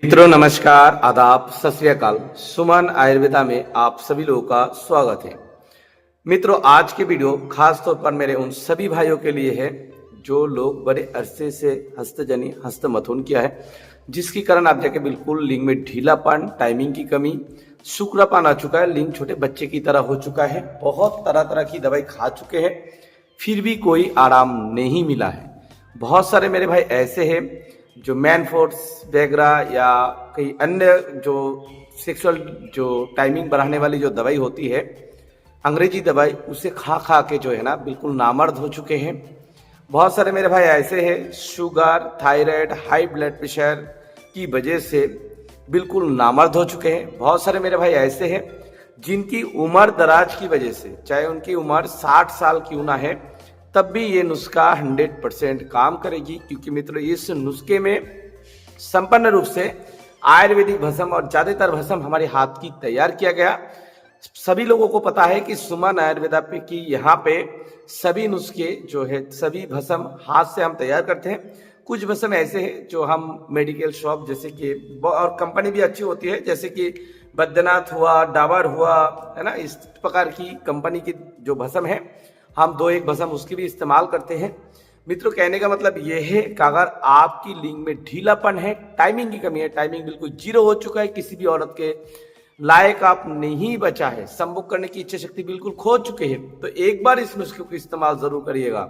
मित्रों नमस्कार, आदाब, सत श्री अकाल। सुमन आयुर्वेदा में आप सभी लोगों का स्वागत है। मित्रों आज की वीडियो खास तौर पर मेरे उन सभी भाइयों के लिए है जो लोग बड़े अरसे से हस्तजनी हस्तमथुन किया है, जिसके कारण आप जाके बिल्कुल लिंग में ढीलापन, टाइमिंग की कमी, शुक्रपान आ चुका है, लिंग छोटे बच्चे की तरह हो चुका है, बहुत तरह तरह की दवाई खा चुके हैं, फिर भी कोई आराम नहीं मिला है। बहुत सारे मेरे भाई ऐसे हैं जो मैन फोर्स वगैरह या कई अन्य जो सेक्सुअल जो टाइमिंग बढ़ाने वाली जो दवाई होती है, अंग्रेजी दवाई, उसे खा खा के जो है ना बिल्कुल नामर्द हो चुके हैं। बहुत सारे मेरे भाई ऐसे हैं sugar, thyroid, high blood pressure की वजह से बिल्कुल नामर्द हो चुके हैं। बहुत सारे मेरे भाई ऐसे हैं जिनकी उम्र दराज की वजह से, चाहे उनकी उम्र 60 साल क्यों ना है, तब भी ये नुस्खा 100% काम करेगी, क्योंकि मित्रों इस नुस्खे में संपूर्ण रूप से आयुर्वेदिक भस्म और ज्यादातर भस्म हमारे हाथ की तैयार किया गया। सभी लोगों को पता है कि सुमन आयुर्वेदा पे की यहाँ पे सभी नुस्खे जो है, सभी भस्म हाथ से हम तैयार करते हैं। कुछ भस्म ऐसे हैं जो हम मेडिकल शॉप जैसे कि, और कंपनी भी अच्छी होती है, जैसे कि बैद्यनाथ हुआ, डाबर हुआ, है ना, इस प्रकार की कंपनी की जो भस्म है, हम 2-1 भस्म उसकी भी इस्तेमाल करते हैं। मित्रों कहने का मतलब यह है कि अगर आपकी लिंग में ढीलापन है, टाइमिंग की कमी है, टाइमिंग बिल्कुल जीरो हो चुका है, किसी भी औरत के लायक आप नहीं बचा है, संभोग करने की इच्छा शक्ति बिल्कुल खो चुके हैं, तो एक बार इस नुस्खे को इस्तेमाल जरूर करिएगा।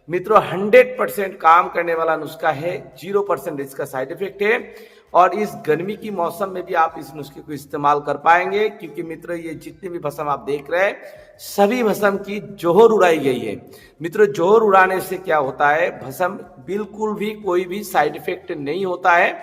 मित्रों 100% काम करने वाला नुस्खा है, 0% इसका साइड इफेक्ट है, और इस गर्मी की मौसम में भी आप इस नुस्खे को इस्तेमाल कर पाएंगे, क्योंकि मित्रों ये जितने भी भस्म आप देख रहे हैं सभी भस्म की जोहर उड़ाई गई है। मित्रों जोहर उड़ाने से क्या होता है, भस्म बिल्कुल भी कोई भी साइड इफेक्ट नहीं होता है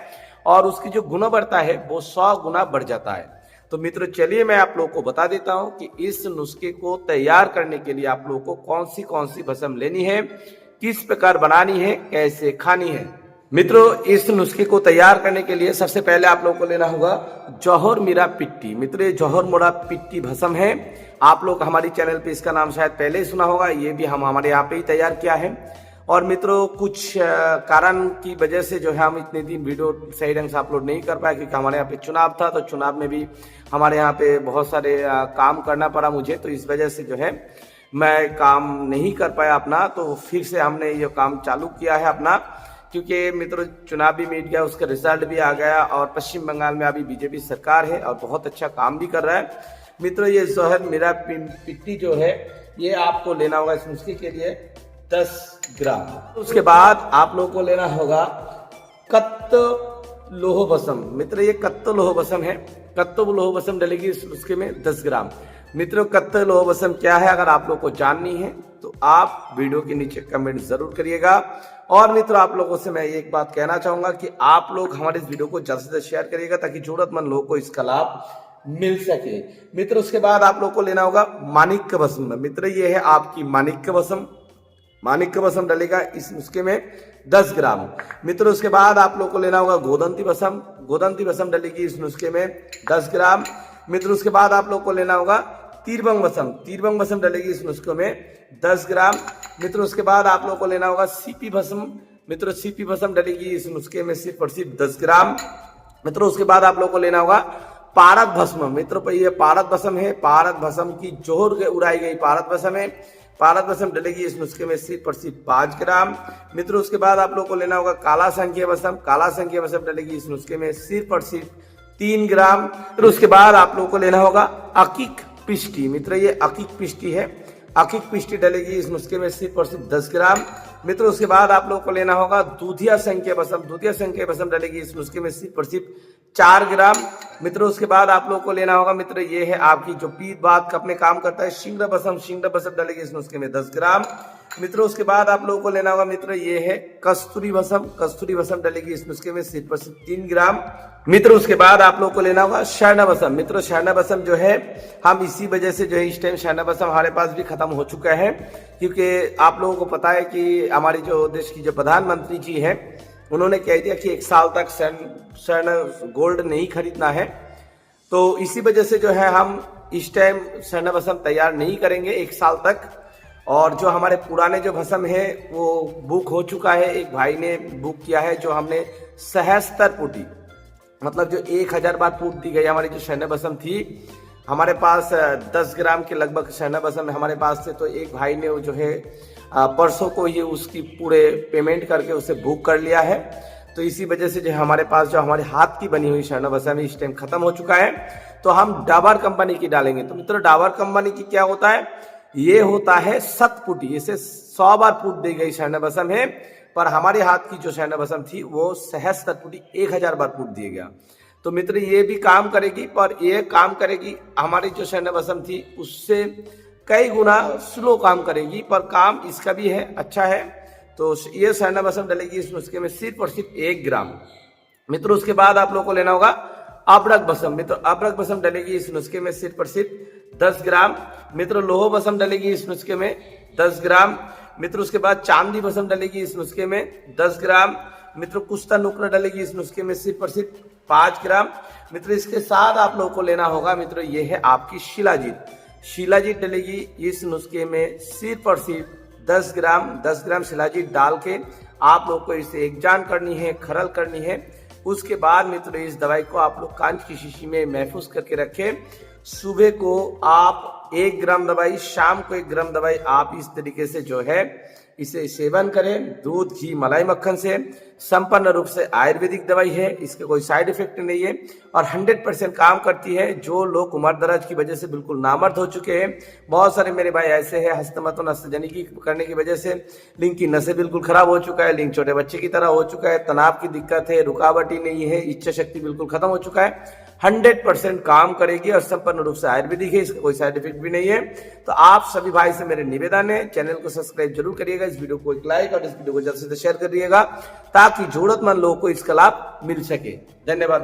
और उसकी जो गुणवत्ता है वो 100 गुना बढ़ जाता है। तो मित्रों चलिए मैं आप लोगों को बता देता हूं कि इस नुस्खे को तैयार करने के लिए आप लोगों को कौन सी भस्म लेनी है, किस प्रकार बनानी है, कैसे खानी है। मित्रों इस नुस्खे को तैयार करने के लिए सबसे पहले आप लोगों को लेना होगा जौहर मीरा पिट्टी। मित्रों ये जौहर मोरा पिट्टी भस्म है, आप लोग हमारी चैनल पे इसका नाम शायद पहले ही सुना होगा, ये भी हम हमारे यहाँ पे ही तैयार किया है। और मित्रों कुछ कारण की वजह से जो है हम इतने दिन वीडियो सही ढंग से अपलोड नहीं कर पाए, क्योंकि हमारे यहाँ पे चुनाव था, तो चुनाव में भी हमारे यहाँ पे बहुत सारे काम करना पड़ा मुझे, तो इस वजह से जो है मैं काम नहीं कर पाया अपना। तो फिर से हमने ये काम चालू किया है अपना, क्योंकि मित्रों चुनाव भी मिट गया, उसका रिजल्ट भी आ गया और पश्चिम बंगाल में अभी बीजेपी सरकार है और बहुत अच्छा काम भी कर रहा है। मित्रों ये जौहर मीरा पिट्टी जो है ये आपको लेना होगा इस नुस्खे के लिए 10 ग्राम। उसके बाद आप लोगों को लेना होगा कत्त लोह भस्म। मित्र ये कत्त लोह भस्म है, कत्त लोह भस्म डलेगी इस नुस्खे में 10 ग्राम। मित्रों कत्त लोह भस्म क्या है, अगर आप लोग को जाननी है तो आप वीडियो के नीचे कमेंट जरूर करिएगा। और मित्रों आप लोगों से मैं एक बात कहना चाहूंगा कि आप लोग हमारे इस वीडियो को ज्यादा से ज्यादा शेयर करिएगा, ताकि जरूरतमंद लोगों को इसका लाभ मिल सके। मित्र उसके बाद आप लोग को लेना होगा माणिक्य भस्म। मित्र ये है आपकी माणिक्य भस्म, माणिक्य भस्म डलेगा इस नुस्खे में 10 ग्राम। मित्र उसके बाद आप लोग को लेना होगा गोदंती भस्म, गोदंती भस्म डलेगी इस नुस्खे में 10 ग्राम। मित्र उसके बाद आप लोग को लेना होगा तीरबंग भस्म, तीरबंग भस्म डलेगी इस नुस्खे में 10 ग्राम। मित्र उसके बाद आप लोग को लेना होगा सीपी भस्म। मित्र सीपी भस्म डलेगी इस नुस्खे में सिर्फ और सिर्फ 10 ग्राम। मित्र उसके बाद आप लोग को लेना होगा पारद भस्म। मित्र ये पारद भस्म है, पारद भस्म की जोहर उड़ाई गई पारद भस्म है, पारद भस्म डलेगी इस नुस्खे में सिर्फ और सिर्फ 5 ग्राम। मित्र उसके बाद आप लोग को लेना होगा काला संख्या भस्म, काला संख्या भस्म डलेगी इस नुस्खे में सिर्फ और सिर्फ 3 ग्राम। फिर उसके बाद आप लोग को लेना होगा अकिक पिष्टी। मित्र ये अकिक पिष्टी है, अकिक पिष्टी डलेगी इस नुस्खे में सिर्फ और सिर्फ 10 ग्राम। मित्र उसके बाद आप लोग को लेना होगा दूधिया संख्या भस्म, दूधिया संख्या भस्म डलेगी इस नुस्खे में सिर्फ और सिर्फ 4 ग्राम। मित्र उसके बाद आप लोग को लेना होगा, मित्र ये है आपकी जो पीत बात का अपने काम करता है शीघ्र भस्म, शीघ्र भस्म डलेगी इस नुस्खे में 10 ग्राम। मित्र उसके बाद आप लोगों को लेना होगा, मित्र ये है कस्तूरी भस्म, कस्तूरी भस्म डलेगी इस नुस्खे में सिर्फ और सिर्फ 3 ग्राम। मित्र उसके बाद आप लोग को लेना होगा शरण भस्म। मित्र शरण भस्म जो है हम इसी वजह से जो है इस टाइम शरण भस्म हमारे पास भी खत्म हो चुका है, क्योंकि आप लोगों को पता है कि हमारी जो देश की जो प्रधानमंत्री जी है उन्होंने कह दिया कि 1 साल तक स्वर्ण गोल्ड नहीं खरीदना है, तो इसी वजह से जो है हम इस टाइम स्वर्ण भस्म तैयार नहीं करेंगे 1 साल तक। और जो हमारे पुराने जो भस्म है वो बुक हो चुका है, एक भाई ने बुक किया है जो हमने सहस्त्र पुटी मतलब जो 1000 बार फूट दी गई हमारी जो शहनाई बसम थी, हमारे पास 10 ग्राम के लगभग शहनाई बसम हमारे पास थे। तो एक भाई ने वो जो है परसों को ये उसकी पूरे पेमेंट करके उसे बुक कर लिया है। तो इसी वजह से जो हमारे पास जो हमारे हाथ की बनी हुई शहनाई बसम इस टाइम खत्म हो चुका है। तो हम डाबर कंपनी की डालेंगे। तो मित्रों डाबर कंपनी की क्या होता है, ये होता है 7 फुट, इसे 100 बार फूट दी गई शहनाई बसम है। पर हमारे हाथ की जो शहनाई बसम थी वो 77 फुटी 1000 बार फूट दिया गया। तो मित्र ये भी काम करेगी, पर ये काम करेगी हमारी जो शहनाई बसम थी उससे कई गुना स्लो काम करेगी, पर काम इसका भी है अच्छा है। तो ये शहनाई बसम डलेगी इस नुस्खे में सिर्फ और सिर्फ 1 ग्राम। मित्रों उसके बाद आप लोगों को लेना होगा अबरक बसम। मित्रों अबरक बसम डलेगी इस नुस्खे में सिर्फ और सिर्फ 10 ग्राम। मित्रों लोहो बसम डलेगी इस नुस्खे में 10 ग्राम। मित्रों उसके बाद चांदी बसम डलेगी इस नुस्खे में 10 ग्राम। मित्रों कुश्ता नुकरा डलेगी इस नुस्खे में सिर्फ और सिर्फ 5 ग्राम। मित्रों इसके साथ आप लोगों को लेना होगा मित्रों ये है आपकी शिलाजीत। शिलाजीत डलेगी इस नुस्खे में सिर्फ और सिर्फ 10 ग्राम। 10 ग्राम शिलाजीत डाल के आप लोग को इसे एकजान करनी है, खरल करनी है। उसके बाद मित्रों इस दवाई को आप लोग कांच की शीशी में महफूज करके रखें। सुबह को आप 1 ग्राम दवाई, शाम को 1 ग्राम दवाई आप इस तरीके से जो है इसे सेवन करें दूध, घी, मलाई, मक्खन से। संपूर्ण रूप से आयुर्वेदिक दवाई है, इसका कोई साइड इफेक्ट नहीं है और 100% काम करती है। जो लोग उम्र दराज की वजह से बिल्कुल नामर्द हो चुके हैं, बहुत सारे मेरे भाई ऐसे हैं हस्तमैथुन नसजनी की करने की वजह से लिंग की नसें बिल्कुल खराब हो चुका है, लिंग छोटे बच्चे की तरह हो चुका है, तनाव की दिक्कत है, रुकावट ही नहीं है, इच्छा शक्ति बिल्कुल खत्म हो चुका है। 100% काम करेगी और संपूर्ण रूप से आयुर्वेदिक है, इसका कोई साइड इफेक्ट भी नहीं है। तो आप सभी भाई से मेरे निवेदन है चैनल को सब्सक्राइब जरूर करिएगा, इस वीडियो को एक लाइक और इस वीडियो को जल्द से जल्द शेयर करिएगा ताकि जरूरतमंद लोगों को इसका लाभ मिल सके। धन्यवाद।